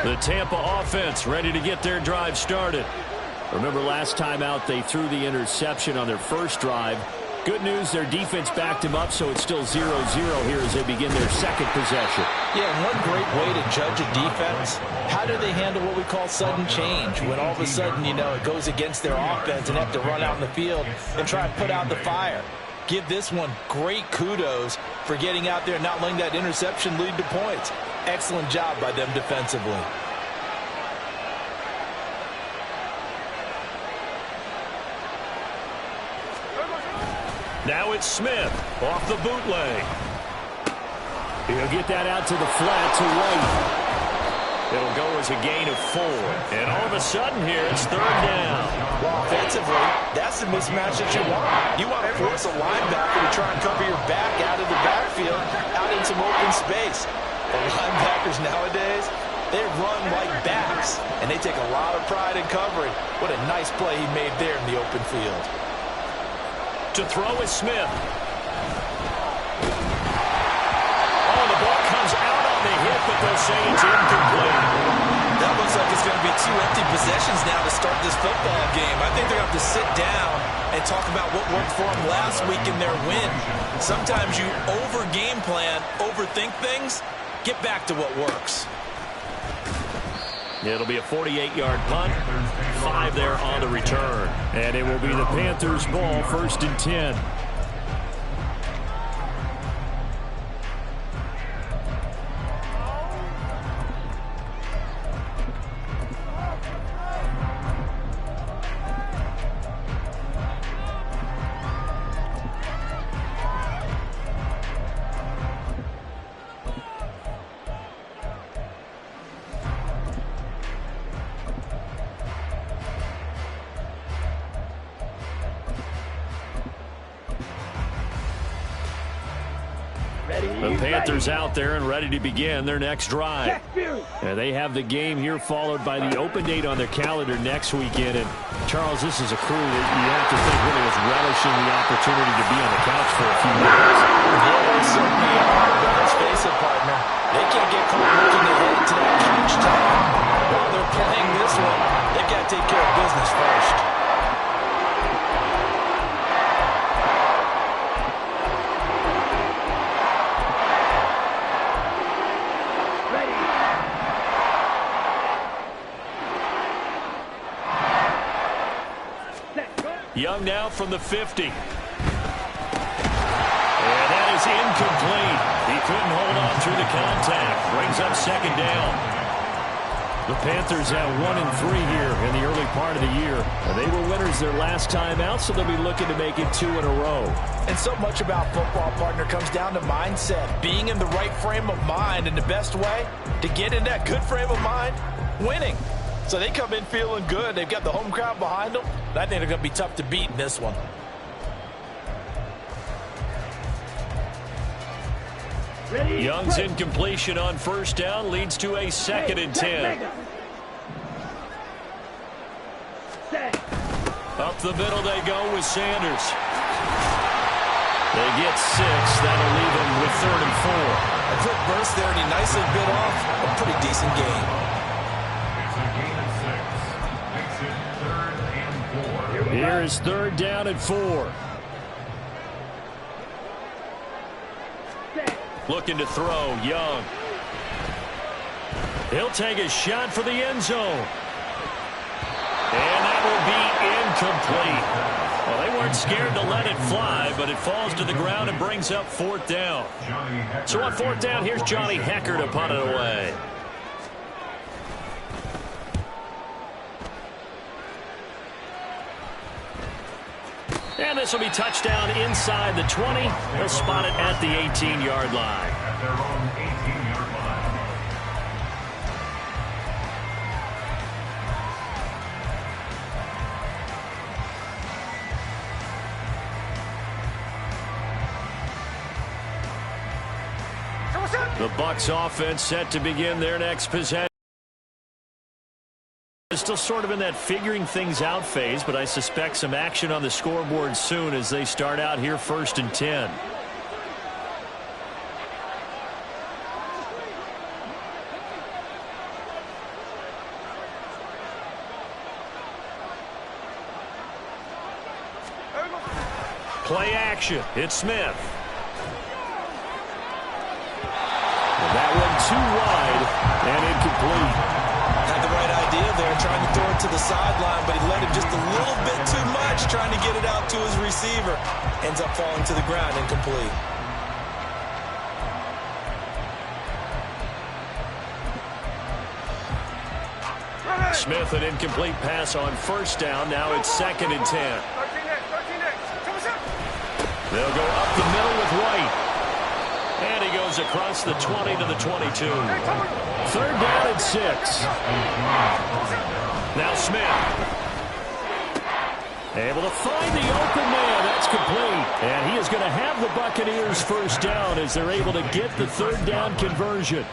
The Tampa offense ready to get their drive started. Remember last time out they threw the interception on their first drive. Good news, their defense backed him up, so it's still 0-0 here as they begin their second possession. Yeah, one great way to judge a defense, how do they handle what we call sudden change? When all of a sudden, you know, it goes against their offense and have to run out in the field and try and put out the fire. Give this one great kudos for getting out there and not letting that interception lead to points. Excellent job by them defensively. Now it's Smith off the bootleg. He'll get that out to the flat to White. It'll go as a gain of 4. And all of a sudden here, it's third down. Well, offensively, that's the mismatch that you want. You want to force a linebacker to try and cover your back out of the backfield, out in some open space. The linebackers nowadays, they run like backs, and they take a lot of pride in covering. What a nice play he made there in the open field. To throw is Smith. Oh, the ball comes out on the hit, but they'll say it's incomplete. That looks like it's going to be 2 empty possessions now to start this football game. I think they're going to have to sit down and talk about what worked for them last week in their win. Sometimes you over-game plan, overthink things. Get back to what works. It'll be a 48-yard punt. 5 there on the return. And it will be the Panthers' ball, 1st and 10. The Panthers out there and ready to begin their next drive. And they have the game here followed by the open date on their calendar next weekend. And Charles, this is a crew that you have to think really was relishing the opportunity to be on the couch for a few minutes. Yeah, they certainly are. But let's face it, partner, they can't get caught looking ahead to that couch time. While they're playing this one, they've got to take care of business first. Young now from the 50. And that is incomplete. He couldn't hold on through the contact. Brings up 2nd down. The Panthers at 1-3 here in the early part of the year. And they were winners their last time out, so they'll be looking to make it 2 in a row. And so much about football, partner, comes down to mindset. Being in the right frame of mind, and the best way to get in that good frame of mind, winning. So they come in feeling good. They've got the home crowd behind them. I think they're going to be tough to beat in this one. Young's incompletion on 1st down leads to a 2nd and 10. Up the middle they go with Sanders. They get 6. That'll leave them with 3rd and 4. A quick burst there, and he nicely bit off a pretty decent game. Here is 3rd down and 4. Looking to throw, Young. He'll take a shot for the end zone. And that will be incomplete. Well, they weren't scared to let it fly, but it falls to the ground and brings up 4th down. So on 4th down, here's Johnny Hecker to punt it away. And this will be touchdown inside the 20. They'll spot it at the 18-yard line. At their own 18-yard line. The Bucs offense set to begin their next possession. Still sort of in that figuring things out phase, but I suspect some action on the scoreboard soon as they start out here 1st and 10. Play action. It's Smith. That one too wide and incomplete. Had the right idea there, trying to throw it to the sideline, but he let him just a little bit too much, trying to get it out to his receiver. Ends up falling to the ground, incomplete. Smith, an incomplete pass on first down. Now it's 2nd and 10. They'll go up the middle with White. And he goes across the 20 to the 22. 3rd down and 6. Now Smith. Able to find the open man. That's complete. And he is going to have the Buccaneers first down as they're able to get the 3rd down conversion.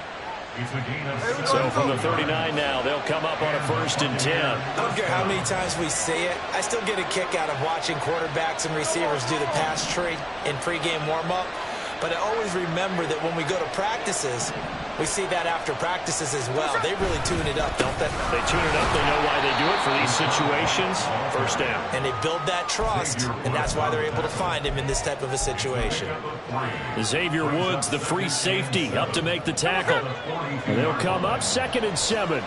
So from the 39 now, they'll come up on a 1st and 10. I don't care how many times we say it, I still get a kick out of watching quarterbacks and receivers do the pass tree in pregame warm-up. But I always remember that when we go to practices, we see that after practices as well. They really tune it up, don't they? They tune it up. They know why they do it for these situations. First down. And they build that trust, and that's why they're able to find him in this type of a situation. Xavier Woods, the free safety, up to make the tackle. And they'll come up 2nd and 7.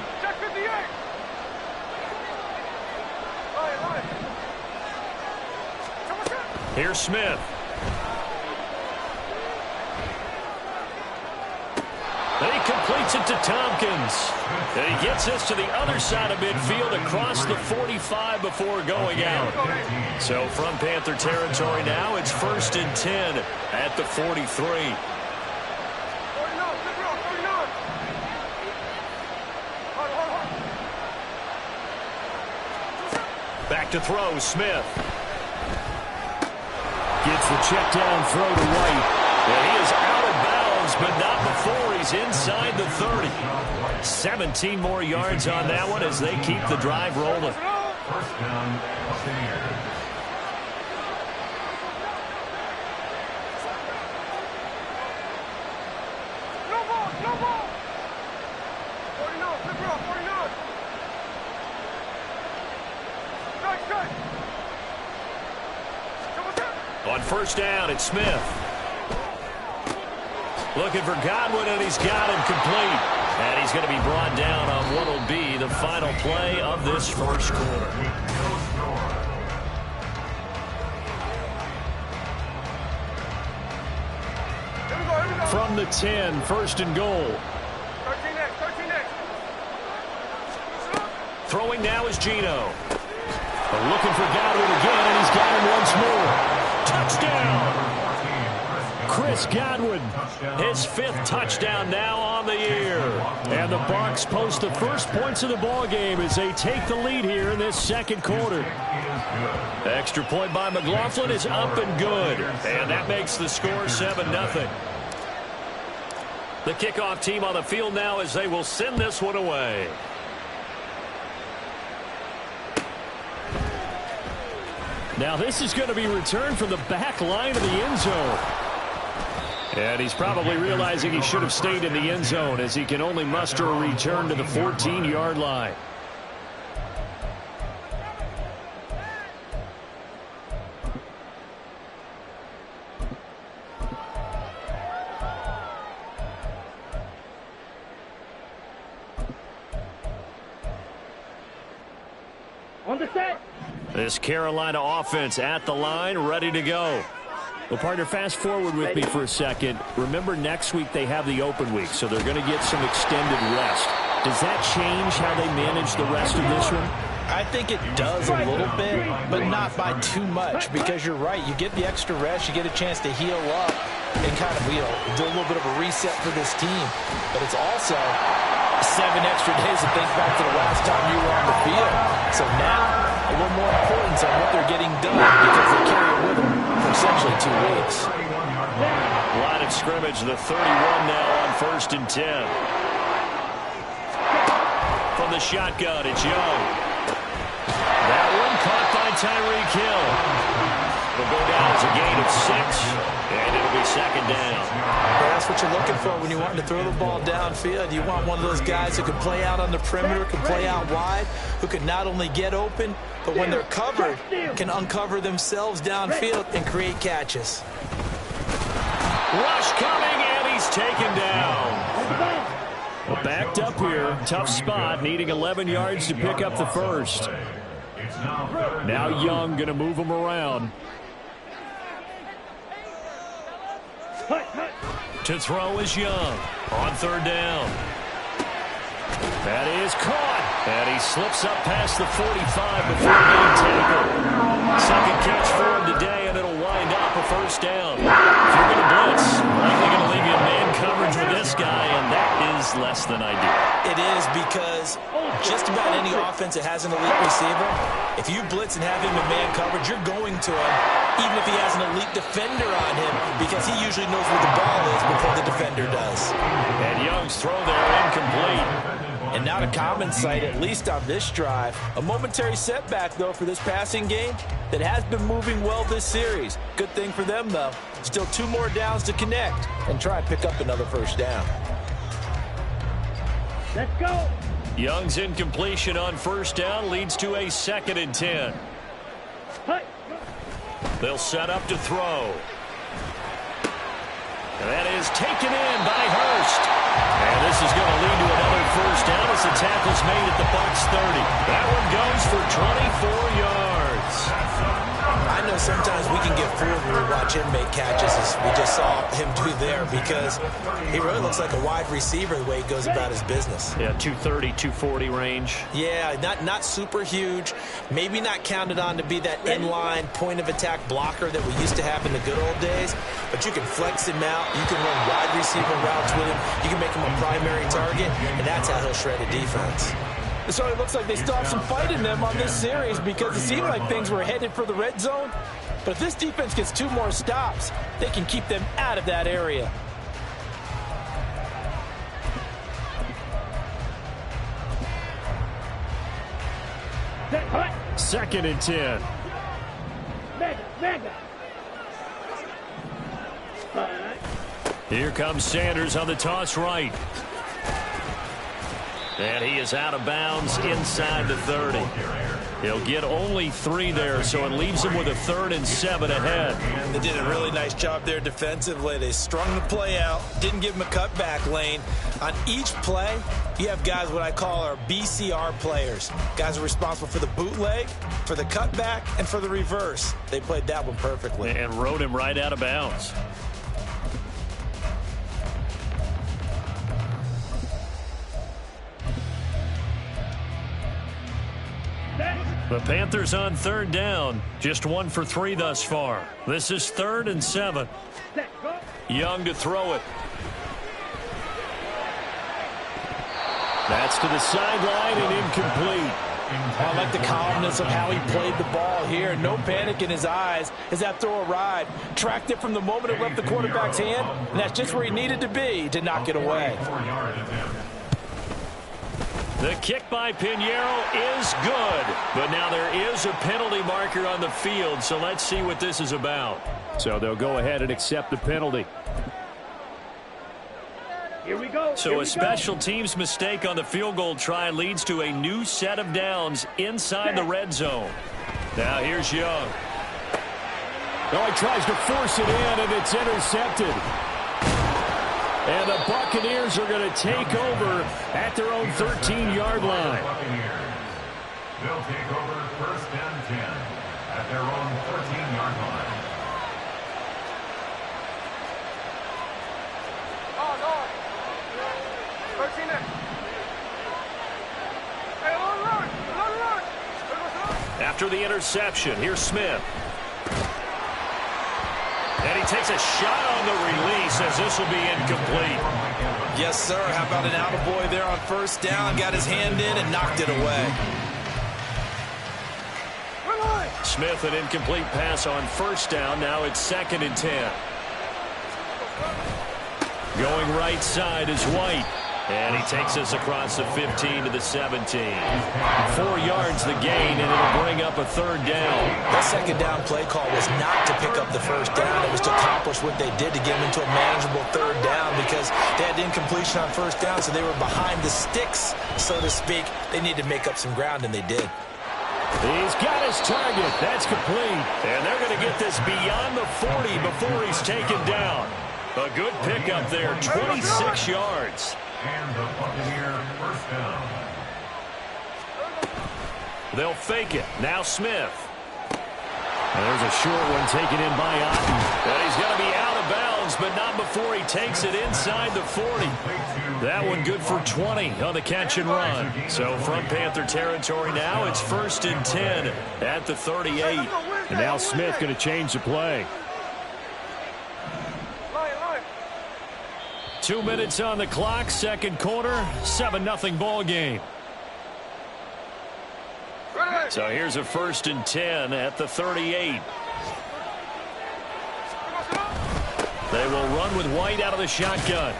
Here's Smith. And he completes it to Tompkins. And he gets this to the other side of midfield across the 45 before going out. So from Panther territory now, it's 1st and 10 at the 43. Back to throw, Smith. Gets the check down throw to White. And he is out of bounds, but not before he's inside the 30. 17 more yards on that one as they keep the drive rolling. First down, Buccaneers. No ball. 49. On first down, it's Smith. Looking for Godwin, and he's got him complete. And he's going to be brought down on what will be the final play of this first quarter. From the 10, 1st and goal. 13X. Throwing now is Gino. Looking for Godwin again, and he's got him once more. Touchdown! Chris Godwin, his 5th touchdown now on the year. And the Bucs post the first points of the ball game as they take the lead here in this second quarter. Extra point by McLaughlin is up and good. And that makes the score 7-0. The kickoff team on the field now as they will send this one away. Now this is going to be returned from the back line of the end zone. And he's probably realizing he should have stayed in the end zone as he can only muster a return to the 14-yard line. On the set. This Carolina offense at the line, ready to go. Well, partner, fast forward with me for a second. Remember, next week they have the open week, so they're going to get some extended rest. Does that change how they manage the rest of this one? I think it does a little bit, but not by too much, because you're right. You get the extra rest, you get a chance to heal up and kind of, do a little bit of a reset for this team. But it's also 7 extra days to think back to the last time you were on the field. So now, a little more importance on what they're getting done because they carry it with them for essentially 2 weeks. Line of scrimmage, the 31 now on 1st and 10. From the shotgun, it's Young. That one caught by Tyreek Hill. It'll go down as a gain of 6, and it'll be second down. Well, that's what you're looking for when you want to throw the ball downfield. You want one of those guys who can play out on the perimeter, can play out wide, who can not only get open, but when they're covered, can uncover themselves downfield and create catches. Rush coming, and he's taken down. Well, backed up here, tough spot, needing 11 yards to pick up the first. Now Young going to move him around. To throw is Young on third down. That is caught. And he slips up past the 45 before being tackled. Second catch for him today, and it'll wind up a first down. If you're going to blitz, likely going to leave you in man coverage with this guy, and that is less than ideal. It is, because just about any offense that has an elite receiver, if you blitz and have him in man coverage, you're going to him, even if he has an elite defender on him, because he usually knows where the ball is before the defender does. And Young's throw there incomplete. And not a common sight, at least on this drive. A momentary setback, though, for this passing game that has been moving well this series. Good thing for them, though. Still 2 more downs to connect and try and pick up another first down. Let's go. Young's incompletion on first down leads to a 2nd and 10. They'll set up to throw. And that is taken in by Hurst. And this is going to lead to another first down as the tackle's made at the Bucs 30. That one goes for 24 yards. I know sometimes we can get fooled when we watch him make catches, as we just saw him do there, because he really looks like a wide receiver the way he goes about his business. Yeah, 230, 240 range. Yeah, not super huge. Maybe not counted on to be that inline point-of-attack blocker that we used to have in the good old days, but you can flex him out. You can run wide receiver routes with him. You can make him a primary target, and that's how he'll shred a defense. So it looks like they still have some fight in them on this series, because it seemed like things were headed for the red zone. But if this defense gets 2 more stops, they can keep them out of that area. Second and 10. Here comes Sanders on the toss right. And he is out of bounds inside the 30. He'll get only 3 there, so it leaves him with a 3rd and 7 ahead. They did a really nice job there defensively. They strung the play out, didn't give him a cutback lane. On each play, you have guys what I call our BCR players. Guys are responsible for the bootleg, for the cutback, and for the reverse. They played that one perfectly. And rode him right out of bounds. The Panthers on third down. Just 1 for 3 thus far. This is 3rd and 7. Young to throw it. That's to the sideline and incomplete. I like the calmness of how he played the ball here. No panic in his eyes as that throw arrived. Tracked it from the moment it left the quarterback's hand, and that's just where he needed to be to knock it away. The kick by Pinheiro is good, but now there is a penalty marker on the field, so let's see what this is about. So they'll go ahead and accept the penalty. Here we go. So a special teams mistake on the field goal try leads to a new set of downs inside the red zone. Now here's Young. Oh, he tries to force it in, and it's intercepted. And the Buccaneers are going to take over at their own 13-yard line. They'll take over 1st and 10 at their own 13-yard line. Oh, no. 13 next. Hey, run. After the interception, here's Smith. And he takes a shot on the release as this will be incomplete. Yes, sir. How about an attaboy there on first down? Got his hand in and knocked it away. Smith, an incomplete pass on first down. Now it's 2nd and 10. Going right side is White. And he takes us across the 15 to the 17. 4 yards the gain, and it'll bring up a third down. That second down play call was not to pick up the first down. It was to accomplish what they did to get them into a manageable third down because they had incompletion on first down, so they were behind the sticks, so to speak. They needed to make up some ground, and they did. He's got his target. That's complete. And they're going to get this beyond the 40 before he's taken down. A good pickup there, 26 yards. And the Buccaneer first down. They'll fake it. Now Smith. And there's a short one taken in by Otten. And he's going to be out of bounds, but not before he takes it inside the 40. That one good for 20 on the catch and run. So from Panther territory now, it's 1st and 10 at the 38. And now Smith going to change the play. 2 minutes on the clock, second quarter, 7-0 ball game. So here's a 1st and 10 at the 38. They will run with White out of the shotgun.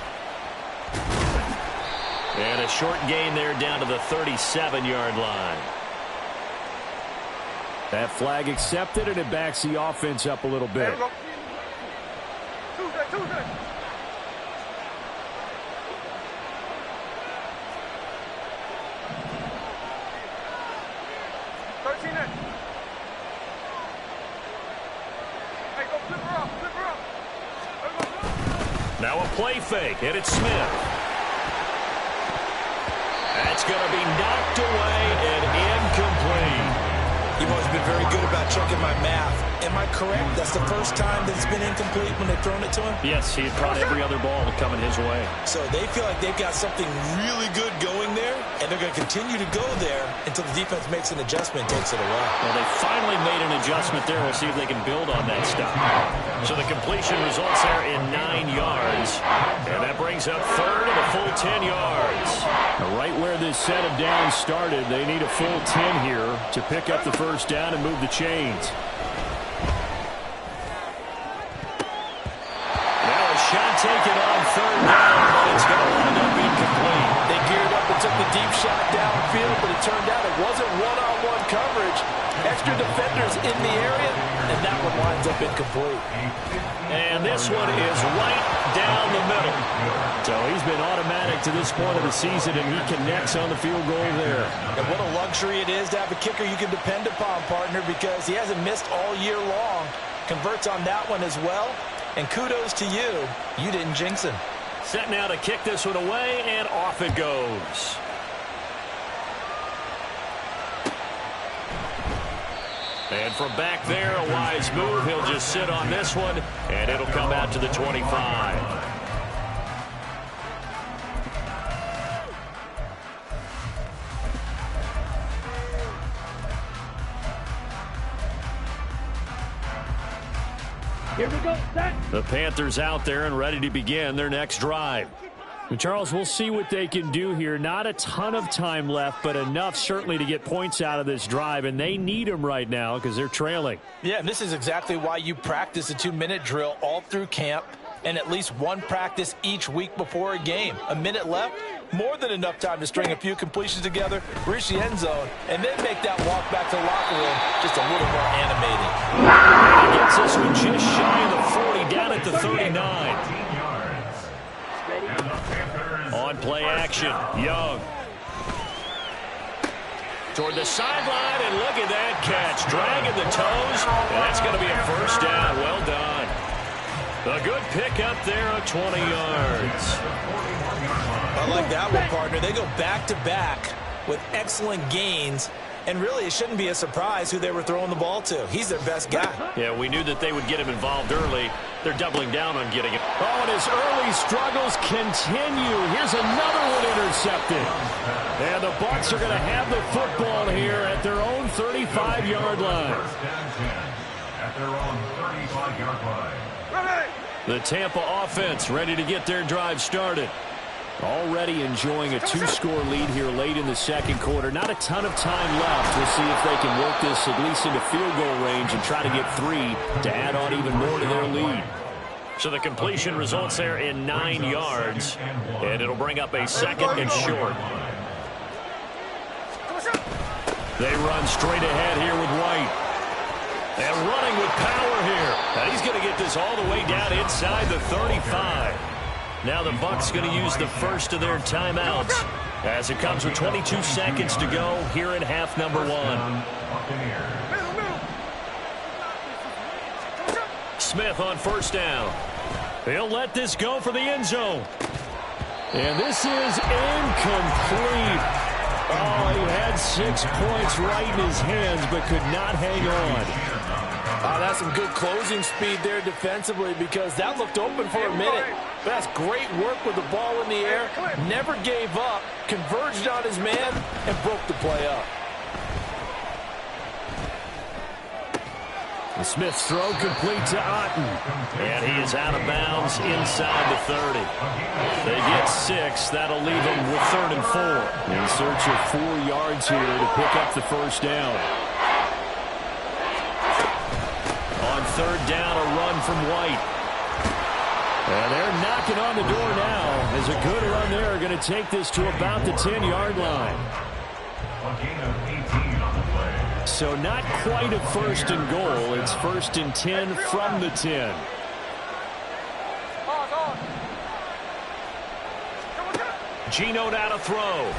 And a short gain there down to the 37-yard line. That flag accepted, and it backs the offense up a little bit. Now a play fake, and it's Smith. That's going to be knocked away and incomplete. You've always been very good about checking my math. Am I correct? That's the first time that it's been incomplete when they've thrown it to him? Yes, he had caught every other ball coming his way. So they feel like they've got something really good going there, and they're going to continue to go there until the defense makes an adjustment and takes it away. Well, they finally made an adjustment there. We'll see if they can build on that stuff. So the completion results there in 9 yards. And that brings up third and a full 10 yards. Right where this set of downs started, they need a full 10 here to pick up the first down and move the chains. Now a shot taken on third down, but it's going to wind up incomplete. They geared up and took the deep shot downfield, but it turned out it wasn't one-on-one coverage. Extra defenders in the area, and that one winds up incomplete. And this one is right down the middle. So he's been automatic to this point of the season, and he connects on the field goal there. And what a luxury it is to have a kicker you can depend upon, partner, because he hasn't missed all year long. Converts on that one as well. And kudos to you. You didn't jinx him. Set now to kick this one away, and off it goes. And from back there, a wise move. He'll just sit on this one, and it'll come out to the 25. Here we go. Set. The Panthers out there and ready to begin their next drive. And Charles, we'll see what they can do here. Not a ton of time left, but enough certainly to get points out of this drive, and they need them right now because they're trailing. Yeah, and this is exactly why you practice a 2-minute drill all through camp and at least one practice each week before a game. A minute left, more than enough time to string a few completions together, reach the end zone, and then make that walk back to the locker room just a little more animated. He gets this one just shy of the 40, down at the 39. On play action, Young. Toward the sideline, and look at that catch. Dragging the toes, and that's going to be a first down. Well done. A good pickup there of 20 yards. I like that one, partner. They go back-to-back with excellent gains. And really, it shouldn't be a surprise who they were throwing the ball to. He's their best guy. Yeah, we knew that they would get him involved early. They're doubling down on getting it. Oh, and his early struggles continue. Here's another one intercepted. And the Bucs are going to have the football here at their own 35-yard line. First and 10 at their own 35-yard line. The Tampa offense ready to get their drive started. Already enjoying a 2-score lead here late in the second quarter. Not a ton of time left. We'll see if they can work this at least into field goal range and try to get 3 to add on even more to their lead. So the completion results there in 9 yards, and it'll bring up a second and short. They run straight ahead here with White. And running with power here. And he's going to get this all the way down inside the 35. Now the Bucs going to use the first of their timeouts as it comes with 22 seconds to go here in half number 1. Smith on first down. He'll let this go for the end zone. And this is incomplete. Oh, he had 6 points right in his hands, but could not hang on. Oh, that's some good closing speed there defensively, because that looked open for a minute. That's great work with the ball in the air. Never gave up, converged on his man, and broke the play up. And Smith's throw complete to Otten. And he is out of bounds inside the 30. They get 6. That'll leave them with 3rd and 4. In search of 4 yards here to pick up the first down. On 3rd down, a run from White. And they're knocking on the door now as a good run there. Going to take this to about the 10-yard line. So not quite a 1st and goal. It's 1st and 10 from the 10. Geno down to throw.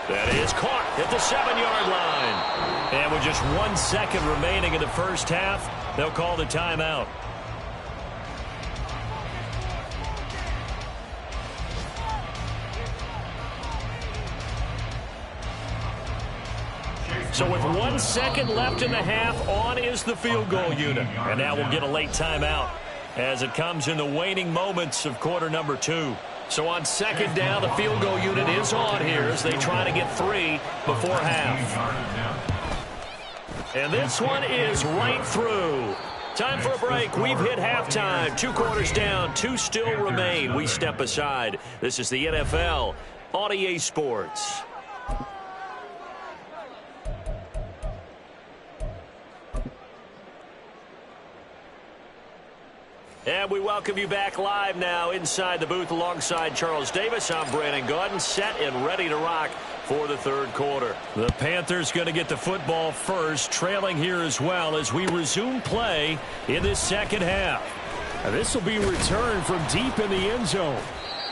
That is caught at the 7-yard line. And with just 1 second remaining in the first half, they'll call the timeout. So with 1 second left in the half, on is the field goal unit. And now we'll get a late timeout as it comes in the waning moments of quarter number 2. So on 2nd down, the field goal unit is on here as they try to get 3 before half. And this one is right through. Time for a break. We've hit halftime. 2 quarters down, 2 still remain. We step aside. This is the NFL on EA Sports. And we welcome you back live now inside the booth alongside Charles Davis. I'm Brandon Gaudin, set and ready to rock for the 3rd quarter. The Panthers going to get the football first, trailing here as well as we resume play in this 2nd half. And this will be returned from deep in the end zone.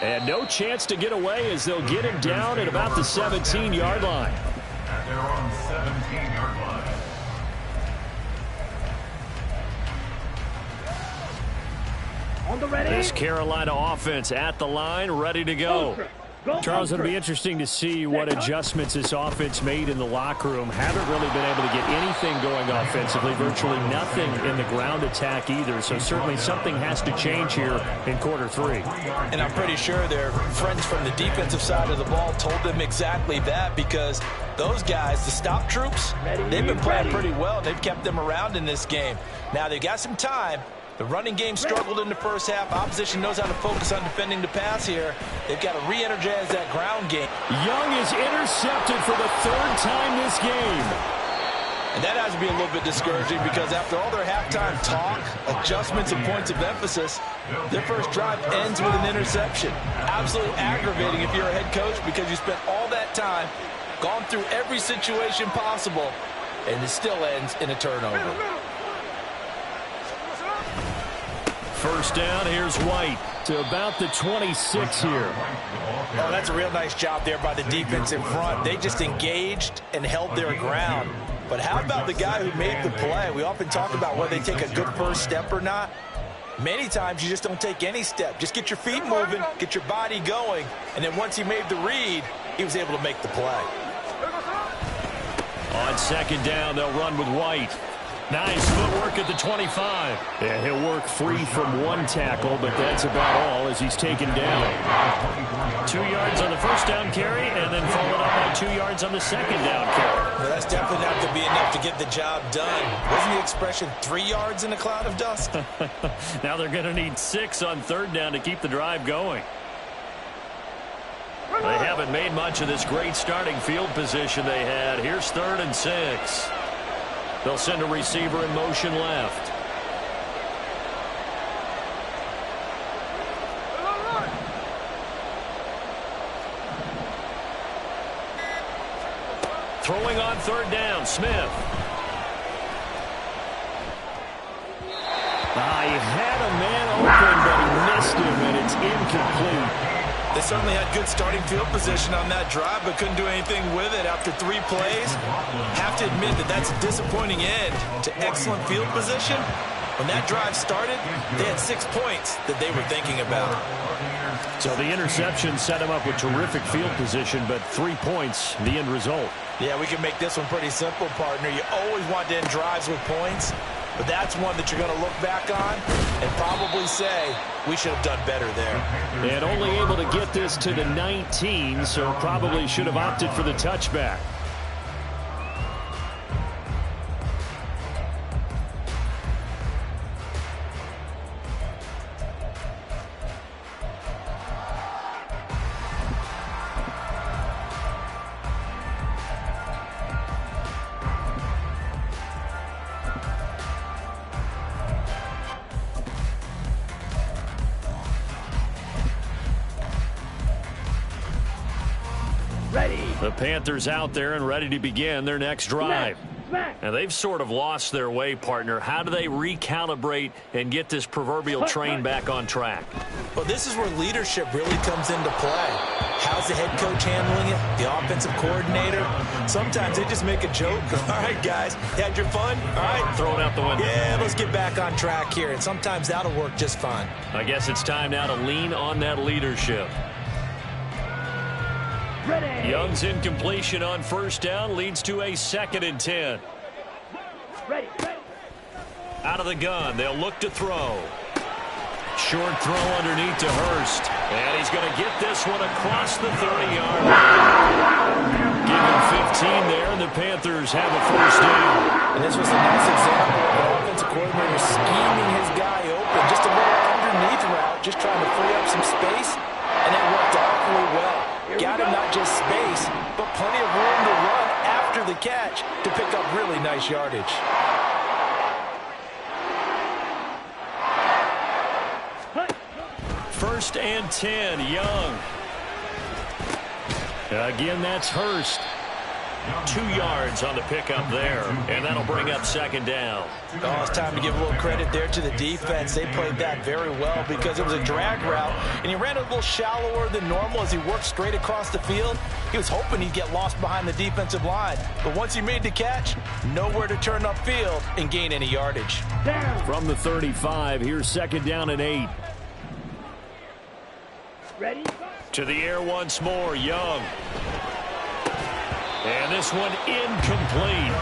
And no chance to get away as they'll get him down at about the 17-yard line. At their own 17-yard line. This Carolina offense at the line, ready to go. Charles, it'll be interesting to see what adjustments this offense made in the locker room. Haven't really been able to get anything going offensively, virtually nothing in the ground attack either. So certainly something has to change here in quarter 3. And I'm pretty sure their friends from the defensive side of the ball told them exactly that, because those guys, the stop troops, they've been playing pretty well. They've kept them around in this game. Now they've got some time. The running game struggled in the first half. Opposition knows how to focus on defending the pass here. They've got to re-energize that ground game. Young is intercepted for the 3rd time this game. And that has to be a little bit discouraging, because after all their halftime talk, adjustments, and points of emphasis, their first drive ends with an interception. Absolutely aggravating if you're a head coach, because you spent all that time, gone through every situation possible, and it still ends in a turnover. First down, here's White to about the 26 here. Oh, that's a real nice job there by the defense in front. They just engaged and held their ground. But how about the guy who made the play? We often talk about whether they take a good first step or not. Many times you just don't take any step. Just get your feet moving, get your body going, and then once he made the read, he was able to make the play. On 2nd down, they'll run with White. Nice footwork at the 25. Yeah, he'll work free from 1 tackle, but that's about all as he's taken down. 2 yards on the first down carry, and then followed up by 2 yards on the 2nd down carry. Well, that's definitely not going to be enough to get the job done. Wasn't the expression 3 yards in a cloud of dust? Now they're going to need 6 on 3rd down to keep the drive going. They haven't made much of this great starting field position they had. Here's 3rd and 6. They'll send a receiver in motion left. Throwing on third down, Smith. He had a man open, but he missed him, and it's incomplete. They certainly had good starting field position on that drive, but couldn't do anything with it after 3 plays. Have to admit that that's a disappointing end to excellent field position. When that drive started, they had 6 points that they were thinking about. So the interception set him up with terrific field position, but 3 points, the end result. Yeah, we can make this one pretty simple, partner. You always want to end drives with points, but that's one that you're going to look back on and probably say, we should have done better there. And only able to get this to the 19, so probably should have opted for the touchback. The Panthers out there and ready to begin their next drive. And they've sort of lost their way, partner. How do they recalibrate and get this proverbial train back on track? Well, this is where leadership really comes into play. How's the head coach handling it? The offensive coordinator? Sometimes they just make a joke. All right, guys, you had your fun? All right. Throw it out the window. Yeah, let's get back on track here. And sometimes that'll work just fine. I guess it's time now to lean on that leadership. Ready. Young's incompletion on first down leads to a 2nd and 10. Ready. Out of the gun, they'll look to throw. Short throw underneath to Hurst. And he's going to get this one across the 30-yard line. Give him 15 there, and the Panthers have a first down. And this was a nice example of the offensive coordinator scheming his guy open. Just a little underneath route, just trying to free up some space, and it worked awfully well. Got him not just space, but plenty of room to run after the catch to pick up really nice yardage. First and 10, Young. Again, that's Hurst. 2 yards on the pickup there, and that'll bring up 2nd down. Oh, it's time to give a little credit there to the defense. They played that very well because it was a drag route, and he ran a little shallower than normal as he worked straight across the field. He was hoping he'd get lost behind the defensive line, but once he made the catch, nowhere to turn upfield and gain any yardage. From the 35, here's 2nd down and 8. Ready. To the air once more, Young. And this one incomplete.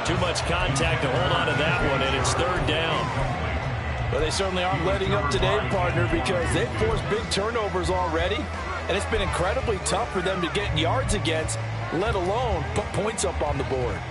Too much contact to hold on to that one, and it's 3rd down. Well, they certainly aren't letting up today, partner, because they've forced big turnovers already, and it's been incredibly tough for them to get yards against, let alone put points up on the board.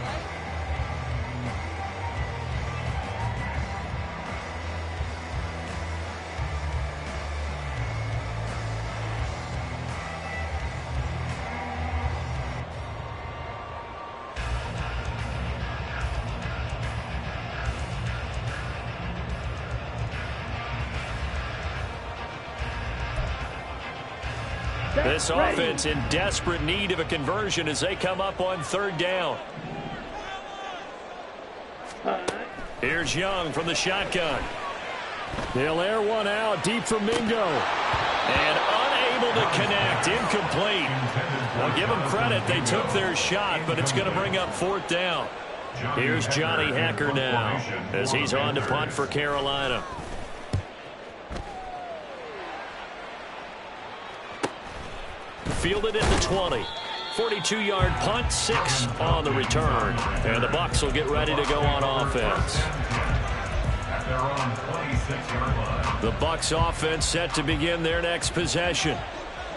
This offense in desperate need of a conversion as they come up on 3rd down. Here's Young from the shotgun. They'll air one out deep for Mingo. And unable to connect. Incomplete. Well, give them credit. They took their shot, but it's going to bring up 4th down. Here's Johnny Hacker now as he's on to punt for Carolina. Fielded at the 20. 42-yard punt, 6 on the return. And the Bucs will get ready to go on offense. The Bucs offense set to begin their next possession.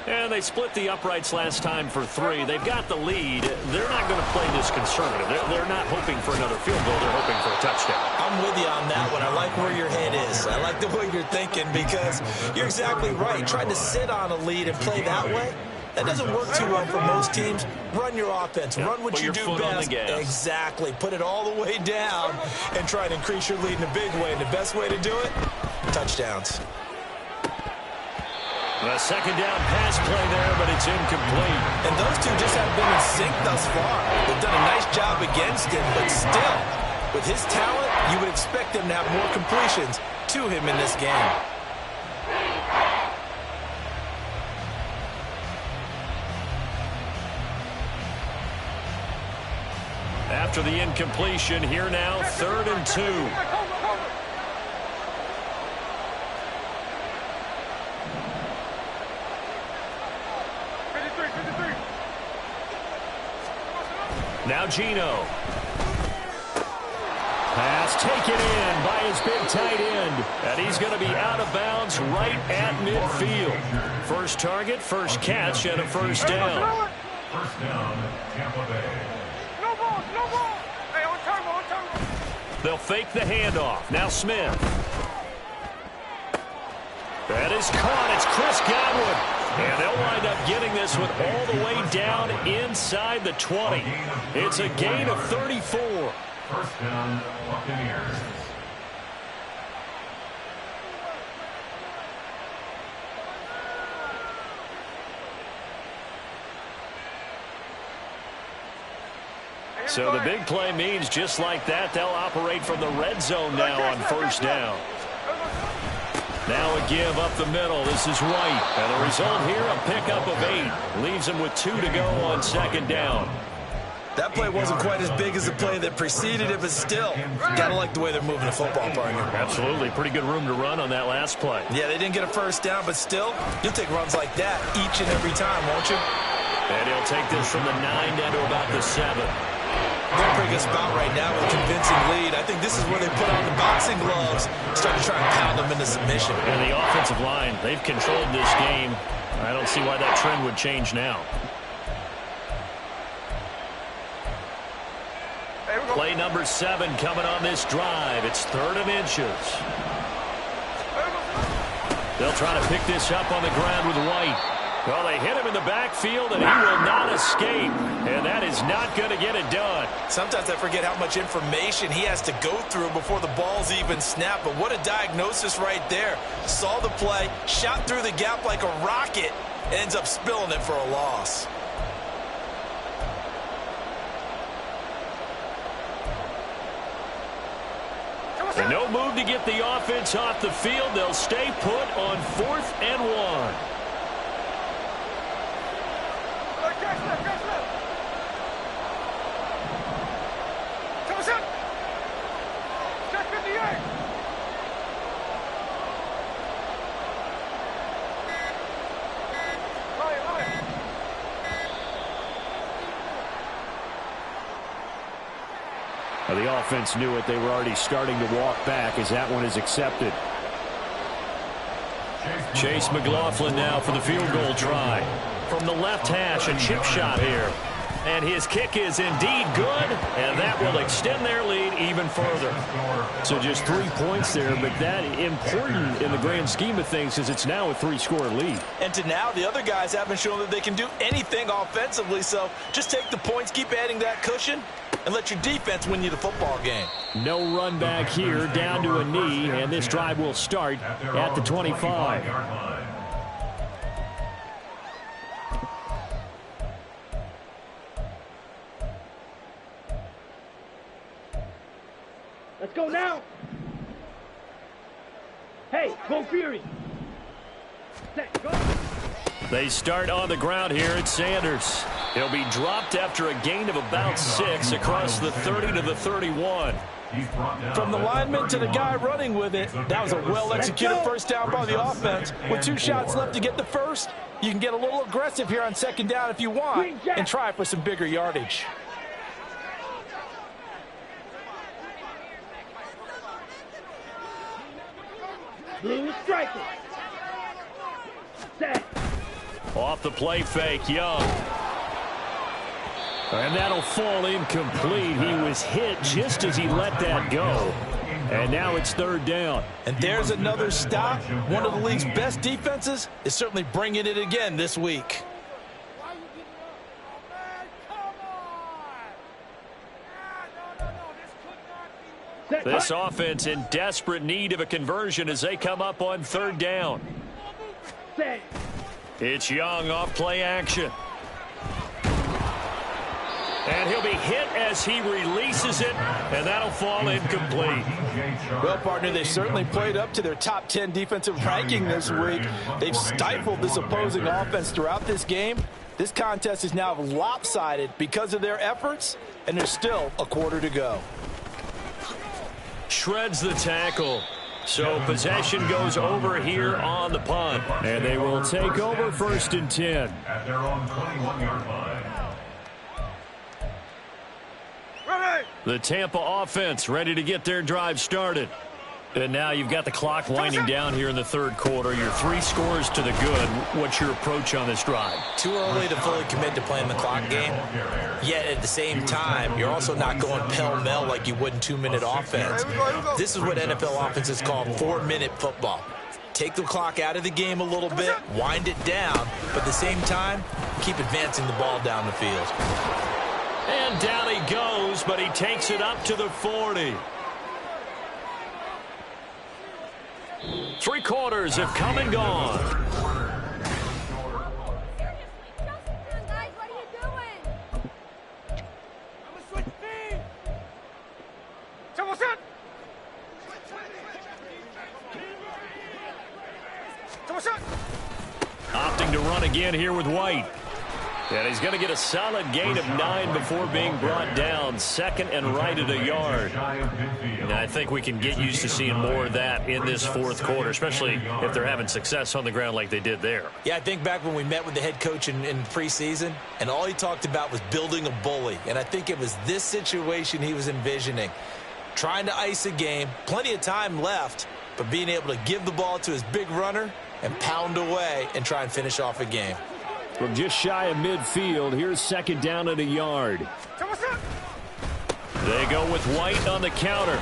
And they split the uprights last time for 3. They've got the lead. They're not going to play this conservative. They're not hoping for another field goal. They're hoping for a touchdown. I'm with you on that one. I like where your head is. I like the way you're thinking because you're exactly right. Trying to sit on a lead and play that way, that doesn't work too well for most teams. Run your offense. Run what you do best. Exactly. Put it all the way down and try to increase your lead in a big way. And the best way to do it, touchdowns. A second down pass play there, but it's incomplete. And those two just haven't been in sync thus far. They've done a nice job against him, but still, with his talent, you would expect him to have more completions to him in this game. After the incompletion, here now, 3rd and 2. Now Geno. Pass taken in by his big tight end. And he's going to be out of bounds right at midfield. First target, first catch, and a first down. First down, Tampa Bay. No ball, no ball. Hey, on turbo, on turbo. They'll fake the handoff. Now Smith. That is caught. It's Chris Godwin. And they'll wind up getting this one all the way down inside the 20. It's a gain of 34. First down, Buccaneers. So the big play means just like that, they'll operate from the red zone now on first down. Now a give up the middle. This is White. And the result here, a pickup of 8. Leaves him with 2 to go on second down. That play wasn't quite as big as the play that preceded it, but still, gotta like the way they're moving the football, partner. Absolutely. Pretty good room to run on that last play. Yeah, they didn't get a first down, but still, you'll take runs like that each and every time, won't you? And he'll take this from the 9 down to about the 7. They're in a pretty good spot right now with a convincing lead. I think this is where they put on the boxing gloves, start to try and pound them into submission. And the offensive line, they've controlled this game. I don't see why that trend would change now. Play number 7 coming on this drive. It's 3rd and inches. They'll try to pick this up on the ground with White. Well, they hit him in the backfield, and he will not escape. And that is not going to get it done. Sometimes I forget how much information he has to go through before the ball's even snapped. But what a diagnosis right there. Saw the play, shot through the gap like a rocket, ends up spilling it for a loss. And no move to get the offense off the field. They'll stay put on 4th and 1. The offense knew it. They were already starting to walk back as that one is accepted. Chase McLaughlin now for the field goal try. From the left hash, a chip shot here. And his kick is indeed good, and that will extend their lead even further. So just 3 points there, but that important in the grand scheme of things because it's now a 3-score lead. And to now, the other guys haven't shown that they can do anything offensively, so just take the points, keep adding that cushion, and let your defense win you the football game. No run back here, down to a knee, and this drive will start at the 25. Let's go now. Hey, go Fury. Set, go. They start on the ground here at Sanders. He'll be dropped after a gain of about 6 across the 30 to the 31. From the lineman to the guy running with it, that was a well-executed first down by the offense. With 2 shots left to get the first, you can get a little aggressive here on second down if you want and try for some bigger yardage. Blue striker. Set. Off the play fake, Young. And that'll fall incomplete. He was hit just as he let that go. And now it's 3rd down. And there's another stop. One of the league's best defenses is certainly bringing it again this week. This offense in desperate need of a conversion as they come up on 3rd down. Set. It's Young off play action. And he'll be hit as he releases it, and that'll fall incomplete. Well, partner, they certainly played up to their top 10 defensive ranking this week. They've stifled this opposing offense throughout this game. This contest is now lopsided because of their efforts, and there's still a quarter to go. Shreds the tackle. So possession goes over here on the punt. And they will take over 1st and 10. At their own 21-yard line. The Tampa offense ready to get their drive started. And now you've got the clock winding down here in the 3rd quarter. You're 3 scores to the good. What's your approach on this drive? Too early to fully commit to playing the clock game. Yet at the same time, you're also not going pell-mell like you would in 2-minute offense. This is what NFL offenses call 4-minute football. Take the clock out of the game a little bit, wind it down, but at the same time, keep advancing the ball down the field. And down he goes, but he takes it up to the 40. 3 quarters have come and gone. Guys, what are you doing? I'm a switch team. Someone set. Someone set. Opting to run again here with White. And he's going to get a solid gain of 9 before being brought down. 2nd and right at a yard. And I think we can get used to seeing more of that in this 4th quarter, especially if they're having success on the ground like they did there. Yeah, I think back when we met with the head coach in preseason, and all he talked about was building a bully. And I think it was this situation he was envisioning. Trying to ice a game, plenty of time left, but being able to give the ball to his big runner and pound away and try and finish off a game. From just shy of midfield, here's 2nd down at a yard. They go with White on the counter.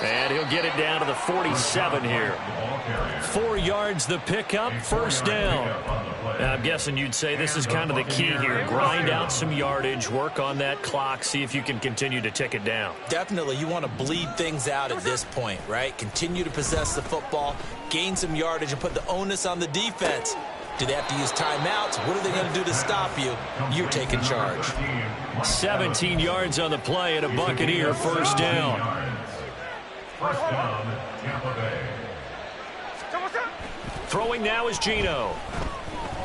And he'll get it down to the 47 here. 4 yards the pickup, 1st down. Now, I'm guessing you'd say this is kind of the key here. Grind out some yardage, work on that clock, see if you can continue to tick it down. Definitely, you want to bleed things out at this point, right? Continue to possess the football, gain some yardage, and put the onus on the defense. Do they have to use timeouts? What are they going to do to stop you? You're taking charge. 17 yards on the play and a Buccaneer 1st down. First down, Tampa Bay. Throwing now is Geno.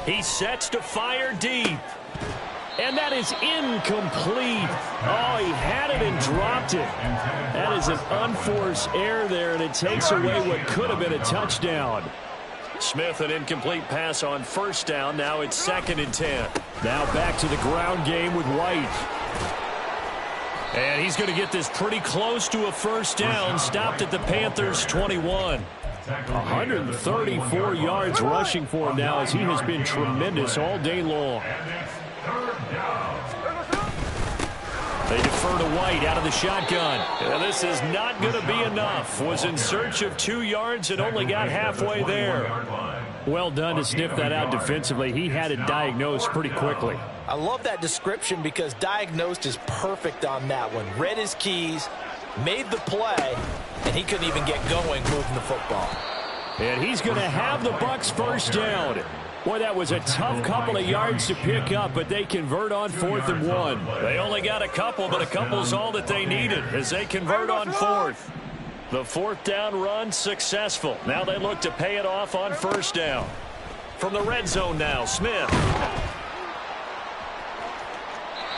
He sets to fire deep. And that is incomplete. Oh, he had it and dropped it. That is an unforced error there, and it takes away what could have been a touchdown. Smith, an incomplete pass on 1st down. Now it's 2nd and 10. Now back to the ground game with White. And he's going to get this pretty close to a 1st down. Stopped at the Panthers' 21. 134 yards rushing for him now as he has been tremendous all day long. They defer to White out of the shotgun. And this is not going to be enough. Was in search of 2 yards and only got halfway there. Well done to sniff that out defensively. He had it diagnosed pretty quickly. I love that description because diagnosed is perfect on that one. Read his keys, made the play, and he couldn't even get going moving the football. And he's going to have the Bucs 1st down. Boy, that was a tough couple of yards to pick up, but they convert on 4th and 1. They only got a couple, but a couple's all that they needed as they convert on 4th. The 4th down run successful. Now they look to pay it off on 1st down. From the red zone now, Smith.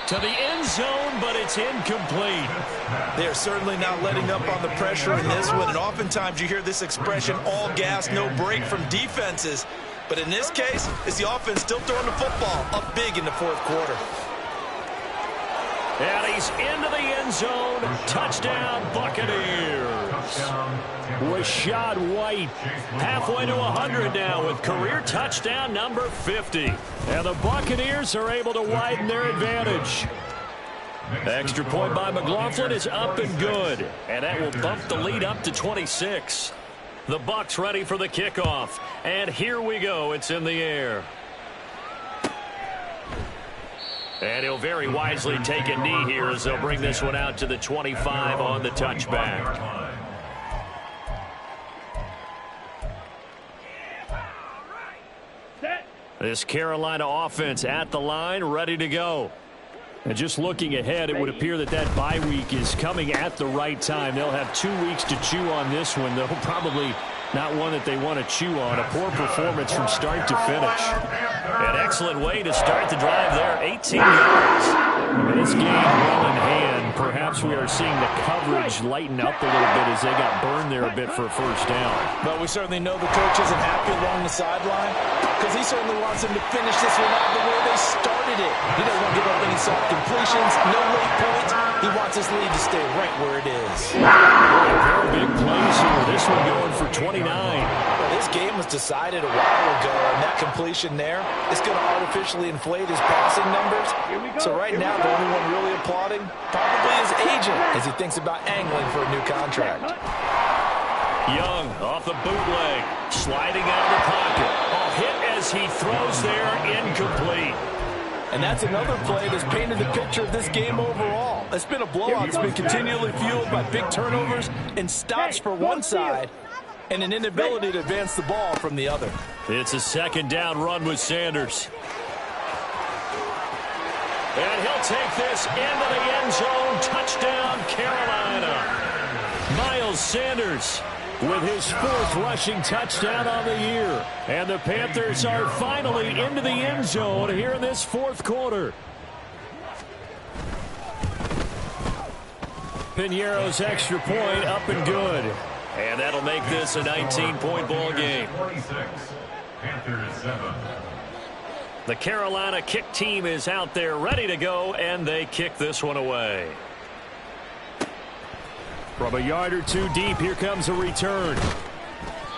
To the end zone, but it's incomplete. They're certainly not letting up on the pressure in this one, and oftentimes you hear this expression, all gas, no break from defenses. But in this case, it's the offense still throwing the football up big in the 4th quarter. And he's into the end zone. Touchdown, Buccaneers. Rashad White halfway to 100 now with career touchdown number 50. And the Buccaneers are able to widen their advantage. Extra point by McLaughlin is up and good. And that will bump the lead up to 26. The Bucs ready for the kickoff. And here we go. It's in the air. And he'll very wisely take a knee here as they'll bring this one out to the 25 on the touchback. Set. This Carolina offense at the line, ready to go. And just looking ahead, it would appear that that bye week is coming at the right time. They'll have 2 weeks to chew on this one, though probably not one that they want to chew on. A poor performance from start to finish. An excellent way to start the drive there. 18 yards. This game well in hand. Perhaps we are seeing the coverage lighten up a little bit as they got burned there a bit for a first down. But we certainly know the coach isn't happy along the sideline because he certainly wants them to finish this one out the way they started it. He doesn't want to give up any soft completions, no late points. He wants his lead to stay right where it is. Very big plays here. This one going for 29. Well, this game was decided a while ago, and that completion there is going to artificially inflate his passing numbers. So right now, the only one really applauding probably his agent as he thinks about angling for a new contract. Young off the bootleg, sliding out of the pocket. Hit as he throws there, incomplete. And that's another play that's painted the picture of this game overall. It's been a blowout. It's been continually fueled by big turnovers and stops for one side and an inability to advance the ball from the other. It's a second down run with Sanders. And he'll take this into the end zone. Touchdown, Carolina. Miles Sanders with his 4th rushing touchdown on the year. And the Panthers are finally into the end zone here in this 4th quarter. Piñeiro's extra point up and good. And that'll make this a 19-point ball game. 46, Panthers 7. The Carolina kick team is out there ready to go, and they kick this one away. From a yard or two deep, here comes a return.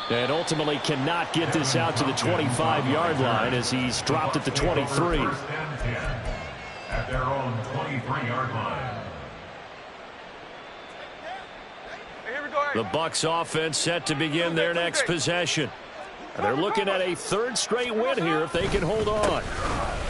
And ultimately cannot get this out to the 25-yard line as he's dropped at the 23. First and 10 at their own 23-yard line. The Bucs offense set to begin their next possession. They're looking at a 3rd straight win here if they can hold on.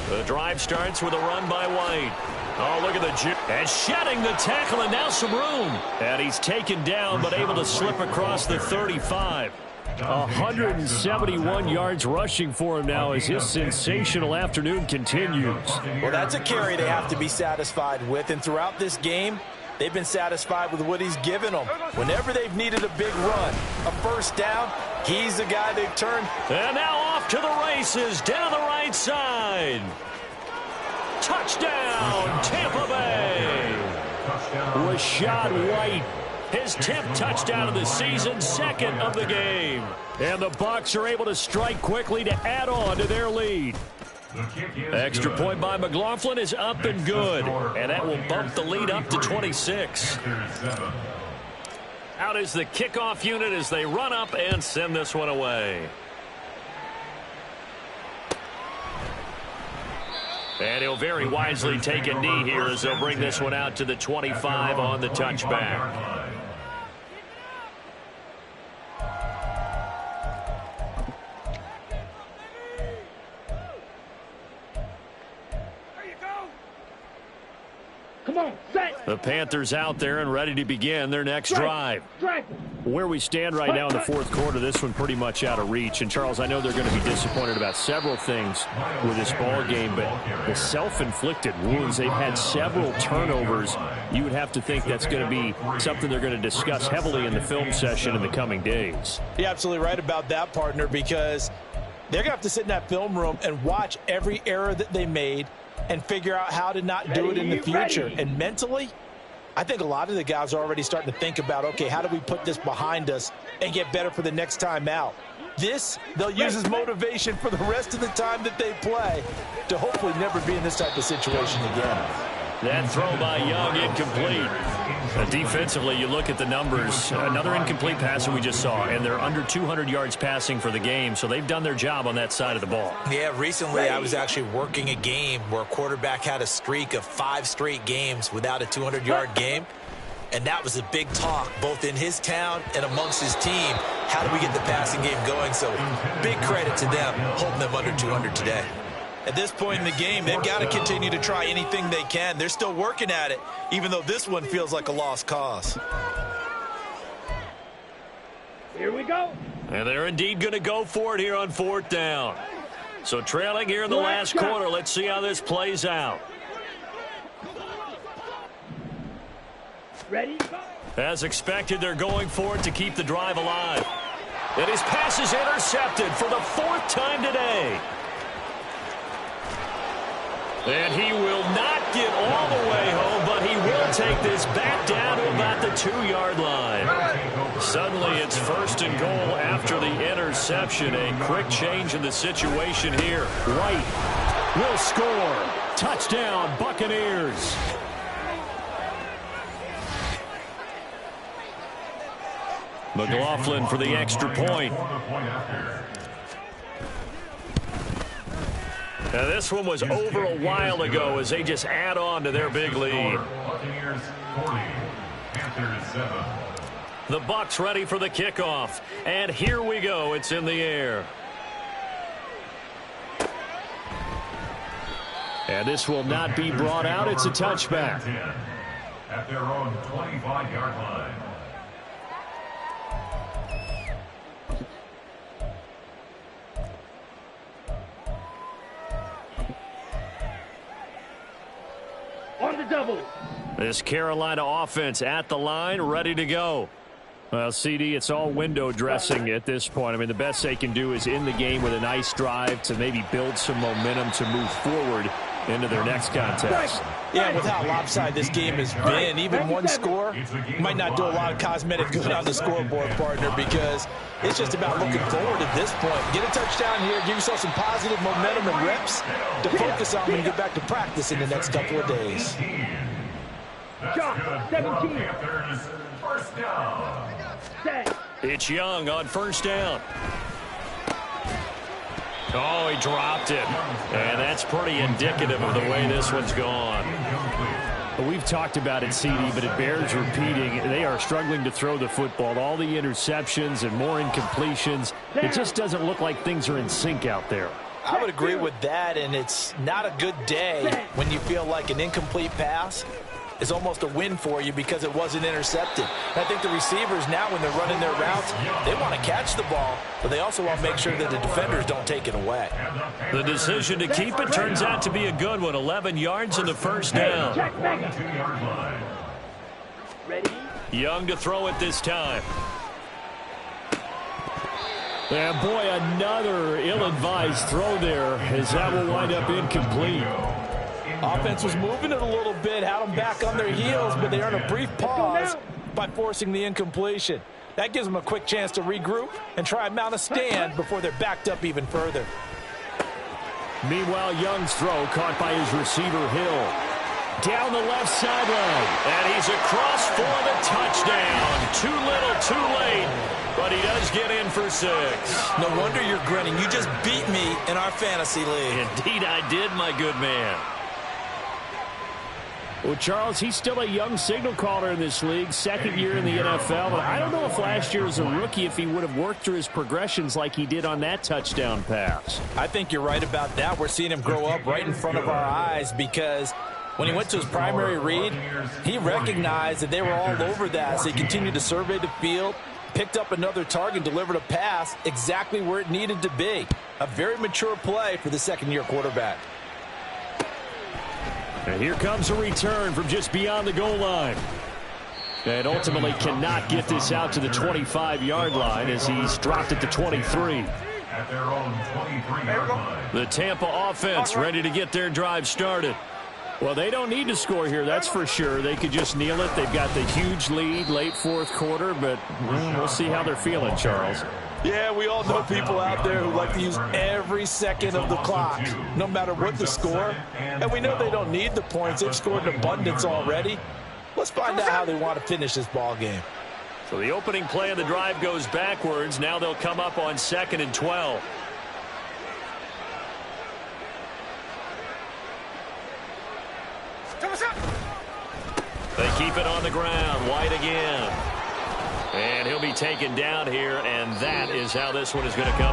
The drive starts with a run by White. Oh, look at the jump. And shedding the tackle, and now some room. And he's taken down, but able to slip across the 35. 171 yards rushing for him now as his sensational afternoon continues. Well, that's a carry they have to be satisfied with. And throughout this game, they've been satisfied with what he's given them. Whenever they've needed a big run, a first down, he's the guy they've turned. And now off to the races down the right side. Touchdown, Tampa Bay. Rachaad White, his 10th touchdown of the season, 2nd of the game. And the Bucs are able to strike quickly to add on to their lead. Extra point by McLaughlin is up and good. And that will bump the lead up to 26. Out is the kickoff unit as they run up and send this one away. And he'll very wisely take a knee here as they'll bring this one out to the 25 on the touchback. Come on, set. The Panthers out there and ready to begin their next drive. Where we stand right now in the 4th quarter, this one pretty much out of reach. And, Charles, I know they're going to be disappointed about several things with this ball game, but the self-inflicted wounds, they've had several turnovers. You would have to think that's going to be something they're going to discuss heavily in the film session in the coming days. You're absolutely right about that, partner, because they're going to have to sit in that film room and watch every error that they made and figure out how to not do it in the future. And mentally, I think a lot of the guys are already starting to think about, okay, how do we put this behind us and get better for the next time out? This, they'll use as motivation for the rest of the time that they play to hopefully never be in this type of situation again. That throw by Young incomplete. Defensively, you look at the numbers. Another incomplete pass that we just saw, and they're under 200 yards passing for the game, so they've done their job on that side of the ball. Yeah, recently I was actually working a game where a quarterback had a streak of 5 straight games without a 200-yard game, and that was a big talk both in his town and amongst his team. How do we get the passing game going? So big credit to them holding them under 200 today. At this point in the game, they've got to continue to try anything they can. They're still working at it, even though this one feels like a lost cause. Here we go. And they're indeed going to go for it here on 4th down. So trailing here in the last quarter. Let's see how this plays out. Ready? As expected, they're going for it to keep the drive alive. And his pass is intercepted for the 4th time today. And he will not get all the way home, but he will take this back down to about the 2-yard line. Suddenly, it's 1st and goal after the interception. A quick change in the situation here. White will score. Touchdown, Buccaneers. McLaughlin for the extra point. Now this one was over a while ago as they just add on to their big lead. The Bucs ready for the kickoff. And here we go. It's in the air. And this will not be brought out. It's a touchback. At their own 25-yard line. On the double. This Carolina offense at the line, ready to go. Well, CD, it's all window dressing at this point. I mean, the best they can do is in the game with a nice drive to maybe build some momentum to move forward into their next contest. Yeah, with how lopsided this game has been, even one score might not do a lot of cosmetic good on the scoreboard, partner, because it's just about looking forward at this point. Get a touchdown here, give yourself some positive momentum and reps to focus on when you get back to practice in the next couple of days. Shot, 17. First down. It's Young on 1st down. Oh, he dropped it. And that's pretty indicative of the way this one's gone. We've talked about it, CD, but it bears repeating. They are struggling to throw the football. All the interceptions and more incompletions. It just doesn't look like things are in sync out there. I would agree with that, and it's not a good day when you feel like an incomplete pass is almost a win for you because it wasn't intercepted. I think the receivers now, when they're running their routes, they want to catch the ball, but they also want to make sure that the defenders don't take it away. The decision to keep it turns out to be a good one. 11 yards in the 1st down. Young to throw it this time. And boy, another ill-advised throw there as that will wind up incomplete. Offense was moving it a little bit, had them back on their heels, but they earned a brief pause by forcing the incompletion. That gives them a quick chance to regroup and try and mount a stand before they're backed up even further. Meanwhile, Young's throw caught by his receiver, Hill. Down the left sideline. And he's across for the touchdown. Too little, too late. But he does get in for 6. No wonder you're grinning. You just beat me in our fantasy league. Indeed I did, my good man. Well, Charles, he's still a young signal caller in this league, 2nd year in the NFL. But I don't know if last year as a rookie, if he would have worked through his progressions like he did on that touchdown pass. I think you're right about that. We're seeing him grow up right in front of our eyes because when he went to his primary read, he recognized that they were all over that. So he continued to survey the field, picked up another target, delivered a pass exactly where it needed to be. A very mature play for the 2nd-year quarterback. And here comes a return from just beyond the goal line. And ultimately cannot get this out to the 25-yard line as he's dropped it to 23. At their own 23-yard line. The Tampa offense ready to get their drive started. Well, they don't need to score here, that's for sure. They could just kneel it. They've got the huge lead late 4th quarter, but we'll see how they're feeling, Charles. Yeah, we all know people out there who like to use every second of the clock, no matter what the score. And we know they don't need the points. They've scored in abundance already. Let's find out how they want to finish this ball game. So the opening play of the drive goes backwards. Now they'll come up on 2nd and 12. They keep it on the ground. White again. And he'll be taken down here, and that is how this one is going to come.